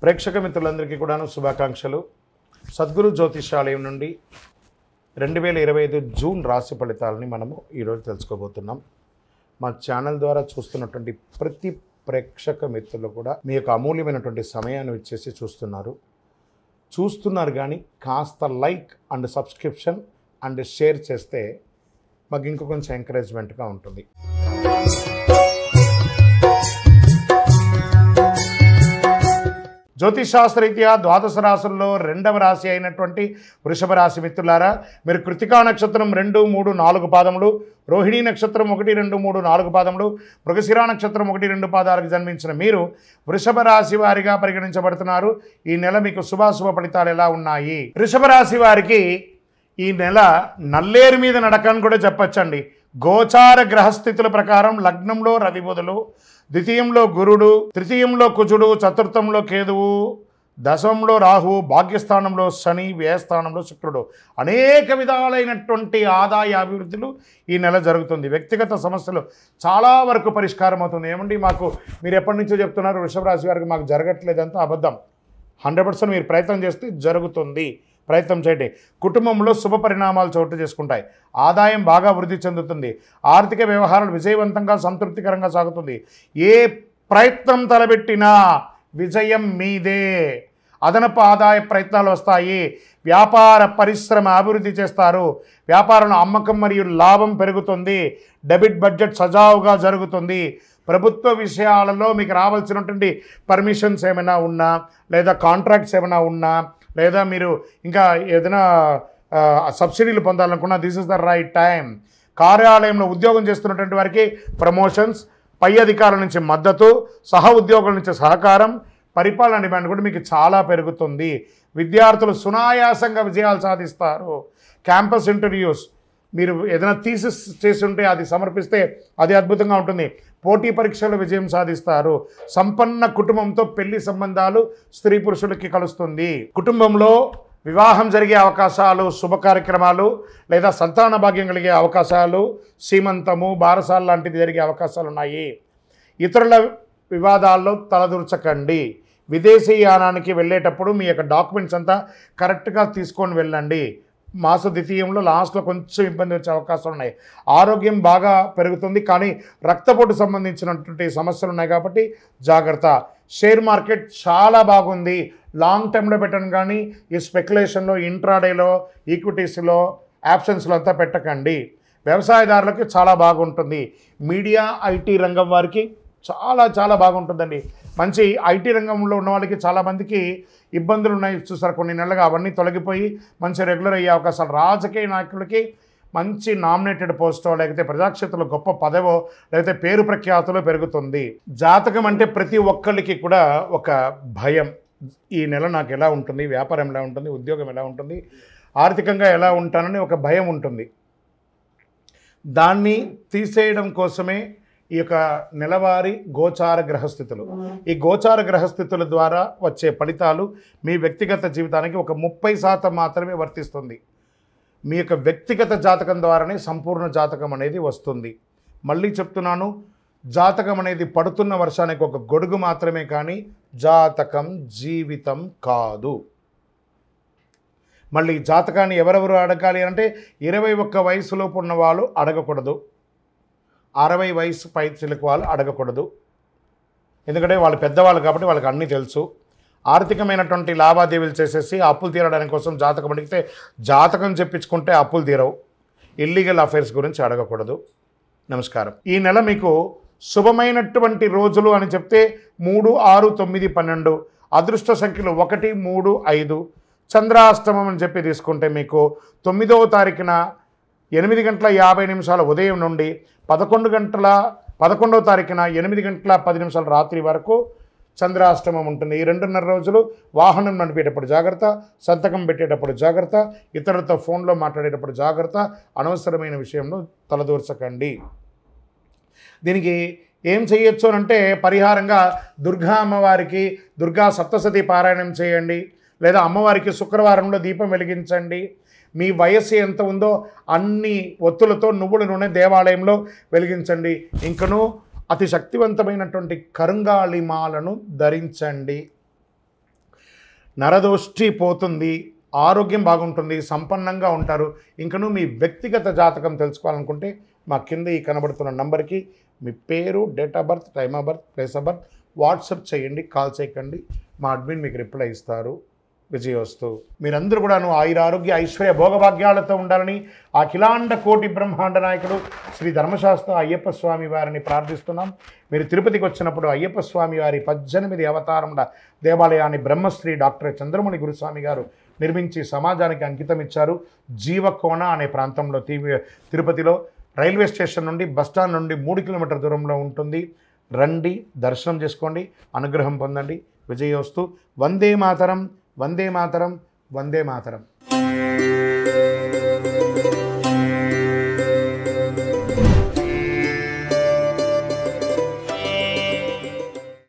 ప్రేక్షక మిత్రులందరికీ కూడాను శుభాకాంక్షలు. సద్గురు జ్యోతిషాలయం నుండి 2025 జూన్ రాశి ఫలితాలని మనము ఈరోజు తెలుసుకోబోతున్నాం. మా ఛానల్ ద్వారా చూస్తున్నటువంటి ప్రతి ప్రేక్షక మిత్రులు కూడా మీ యొక్క అమూల్యమైనటువంటి సమయాన్ని ఇచ్చేసి చూస్తున్నారు కానీ కాస్త like and subscription and share చేస్తే మాకు ఇంకో కొంచెం ఎంకరేజ్మెంట్గా ఉంటుంది. జ్యోతిషాస్త్రరీత్యా ద్వాదశ రాశుల్లో రెండవ రాశి అయినటువంటి వృషభ రాశి మిత్రులారా, మీరు కృతికా నక్షత్రం 2, 3, 4 పాదములు, రోహిణీ నక్షత్రం 1, 2, 3, 4 పాదములు, మృగశిర నక్షత్రం 1, 2 పాదాలకు జన్మించిన మీరు వృషభ రాశి వారిగా పరిగణించబడుతున్నారు. ఈ నెల మీకు శుభాశుభ ఫలితాలు ఎలా ఉన్నాయి? వృషభ రాశి వారికి ఈ నెల నల్లేరు మీద నడకని కూడా చెప్పచ్చండి. గోచార గ్రహస్థితుల ప్రకారం లగ్నంలో రవి బుధులు, ద్వితీయంలో గురుడు, తృతీయంలో కుజుడు, చతుర్థంలో కేతువు, దశమంలో రాహువు, భాగ్యస్థానంలో శని, వ్యయస్థానంలో శుక్రుడు. అనేక విధాలైనటువంటి ఆదాయ అభివృద్ధులు ఈ నెల జరుగుతుంది. వ్యక్తిగత సమస్యలు చాలా వరకు పరిష్కారం అవుతుంది. ఏమండి మాకు మీరు ఎప్పటి నుంచో చెప్తున్నారు వృషభ రాశి వారికి మాకు జరగట్లేదంతా అబద్ధం. 100% మీరు ప్రయత్నం చేస్తే జరుగుతుంది. ప్రయత్నం చేయండి. కుటుంబంలో శుభ పరిణామాలు చోటు చేసుకుంటాయి. ఆదాయం బాగా వృద్ధి చెందుతుంది. ఆర్థిక వ్యవహారాలు విజయవంతంగా సంతృప్తికరంగా సాగుతుంది. ఏ ప్రయత్నం తలబెట్టినా విజయం మీదే. అదనపు ఆదాయ ప్రయత్నాలు వస్తాయి. వ్యాపార పరిశ్రమ అభివృద్ధి చేస్తారు. వ్యాపారంలో అమ్మకం మరియు లాభం పెరుగుతుంది. డెబిట్ బడ్జెట్ సజావుగా జరుగుతుంది. ప్రభుత్వ విషయాలలో మీకు రావాల్సినటువంటి పర్మిషన్స్ ఏమైనా ఉన్నా, లేదా కాంట్రాక్ట్స్ ఏమైనా ఉన్నా, లేదా మీరు ఇంకా ఏదైనా సబ్సిడీలు పొందాలనుకున్నా this is the right time. కార్యాలయంలో ఉద్యోగం చేస్తున్నటువంటి వారికి ప్రమోషన్స్, పై అధికారుల నుంచి మద్దతు, సహ ఉద్యోగుల నుంచి సహకారం, పరిపాలన డిమాండ్ కూడా మీకు చాలా పెరుగుతుంది. విద్యార్థులు సునాయాసంగా విజయాలు సాధిస్తారు. క్యాంపస్ ఇంటర్వ్యూస్ మీరు ఏదైనా థీసిస్ చేసి ఉంటే అది సమర్పిస్తే అది అద్భుతంగా ఉంటుంది. పోటీ పరీక్షలు విజయం సాధిస్తారు. సంపన్న కుటుంబంతో పెళ్లి సంబంధాలు స్త్రీ పురుషులకి కలుస్తుంది. కుటుంబంలో వివాహం జరిగే అవకాశాలు, శుభ కార్యక్రమాలు లేదా సంతాన భాగ్యం కలిగే అవకాశాలు, సీమంతము, బారసాలు లాంటిది జరిగే అవకాశాలు ఉన్నాయి. ఇతరుల వివాదాల్లో తలదూర్చకండి. విదేశీయానానికి వెళ్ళేటప్పుడు మీ యొక్క డాక్యుమెంట్స్ అంతా కరెక్ట్గా తీసుకొని వెళ్ళండి. మాస ద్వితీయంలో లాస్ట్లో కొంచెం ఇబ్బంది వచ్చే అవకాశాలు ఉన్నాయి. ఆరోగ్యం బాగా పెరుగుతుంది కానీ రక్తపోటు సంబంధించినటువంటి సమస్యలు ఉన్నాయి కాబట్టి జాగ్రత్త. షేర్ మార్కెట్ చాలా బాగుంది. లాంగ్ టర్మ్లో పెట్టండి కానీ ఈ స్పెక్యులేషన్లో, ఇంట్రాడేలో, ఈక్విటీస్లో, ఆప్షన్స్లో అంతా పెట్టకండి. వ్యవసాయదారులకు చాలా బాగుంటుంది. మీడియా, ఐటీ రంగం వారికి చాలా బాగుంటుందండి. మంచి ఐటీ రంగంలో ఉన్న వాళ్ళకి చాలామందికి ఇబ్బందులు ఉన్నాయి చూసారు కొన్ని నెలలుగా, అవన్నీ తొలగిపోయి మంచి రెగ్యులర్ అయ్యే అవకాశాలు. రాజకీయ నాయకులకి మంచి నామినేటెడ్ పోస్టో, లేకపోతే ప్రజాక్షేత్రంలో గొప్ప పదవో, లేకపోతే పేరు ప్రఖ్యాతులో పెరుగుతుంది. జాతకం అంటే ప్రతి ఒక్కరికి కూడా ఒక భయం. ఈ నెల నాకు ఎలా ఉంటుంది, వ్యాపారం ఎలా ఉంటుంది, ఉద్యోగం ఎలా ఉంటుంది, ఆర్థికంగా ఎలా ఉంటానని ఒక భయం ఉంటుంది. దాన్ని తీసేయడం కోసమే ఈ యొక్క నెలవారీ గోచార గ్రహస్థితులు. ఈ గోచార గ్రహస్థితుల ద్వారా వచ్చే ఫలితాలు మీ వ్యక్తిగత జీవితానికి ఒక 30% మాత్రమే వర్తిస్తుంది. మీ యొక్క వ్యక్తిగత జాతకం ద్వారానే సంపూర్ణ జాతకం అనేది వస్తుంది. మళ్ళీ చెప్తున్నాను, జాతకం అనేది పడుతున్న వర్షానికి ఒక గొడుగు మాత్రమే కానీ జాతకం జీవితం కాదు. మళ్ళీ జాతకాన్ని ఎవరెవరు అడగాలి అంటే 21 వయసులోపు ఉన్న వాళ్ళు అడగకూడదు. 60 వయసు పై చిలుకు వాళ్ళు అడగకూడదు. ఎందుకంటే వాళ్ళు పెద్దవాళ్ళు కాబట్టి వాళ్ళకి అన్నీ తెలుసు. ఆర్థికమైనటువంటి లావాదేవీలు చేసేసి అప్పులు తీరడానికి కోసం జాతకం అడిగితే జాతకం చెప్పించుకుంటే అప్పులు తీరవు. ఇల్లీగల్ అఫైర్స్ గురించి అడగకూడదు. నమస్కారం. ఈ నెల మీకు శుభమైనటువంటి రోజులు అని చెప్తే 3, 6, 9, 12. అదృష్ట సంఖ్యలు 1, 3, 5. చంద్రాష్టమం అని చెప్పి తీసుకుంటే మీకు 9వ తారీఖున 8:50 ఉదయం నుండి 11వ తారీఖున 8:10 రాత్రి వరకు చంద్రాష్టమం ఉంటుంది. ఈ 2.5 రోజులు వాహనం నడిపేటప్పుడు జాగ్రత్త, సంతకం పెట్టేటప్పుడు జాగ్రత్త, ఇతరులతో ఫోన్లో మాట్లాడేటప్పుడు జాగ్రత్త, అనవసరమైన విషయంలో తలదూర్చకండి. దీనికి ఏం చేయొచ్చు అంటే పరిహారంగా దుర్గా అమ్మవారికి దుర్గా సప్తశతి పారాయణం చేయండి, లేదా అమ్మవారికి శుక్రవారంలో దీపం వెలిగించండి. మీ వయస్సు ఎంత ఉందో అన్ని ఒత్తులతో నువ్వుల నూనె దేవాలయంలో వెలిగించండి. ఇంకను అతి శక్తివంతమైనటువంటి కరుంగాళిమాలను ధరించండి. నరదోష్టి పోతుంది, ఆరోగ్యం బాగుంటుంది, సంపన్నంగా ఉంటారు. ఇంకను మీ వ్యక్తిగత జాతకం తెలుసుకోవాలనుకుంటే మా కింద ఈ కనబడుతున్న నంబర్కి మీ పేరు, date of birth, time of birth, place of birth WhatsApp చేయండి, కాల్ చేయకండి. మా అడ్మిన్ మీకు రిప్లై ఇస్తారు. విజయోస్తు. మీరందరూ కూడాను ఆయురారోగ్య ఐశ్వర్య భోగభాగ్యాలతో ఉండాలని అఖిలాండ కోటి బ్రహ్మాండ నాయకుడు శ్రీ ధర్మశాస్త్ర అయ్యప్ప స్వామి వారిని ప్రార్థిస్తున్నాం. మీరు తిరుపతికి వచ్చినప్పుడు అయ్యప్ప స్వామి వారి 18 అవతారముల దేవాలయాన్ని బ్రహ్మశ్రీ డాక్టర్ చంద్రమౌళి గురుస్వామి గారు నిర్మించి సమాజానికి అంకితం ఇచ్చారు. జీవకోణ అనే ప్రాంతంలో తిరుపతిలో రైల్వే స్టేషన్ నుండి బస్టాండ్ నుండి 3 కిలోమీటర్ల దూరంలో ఉంటుంది. రండి, దర్శనం చేసుకోండి, అనుగ్రహం పొందండి. విజయోస్తు. వందే మాతరం, వందే మాతరం, వందే మాతరం.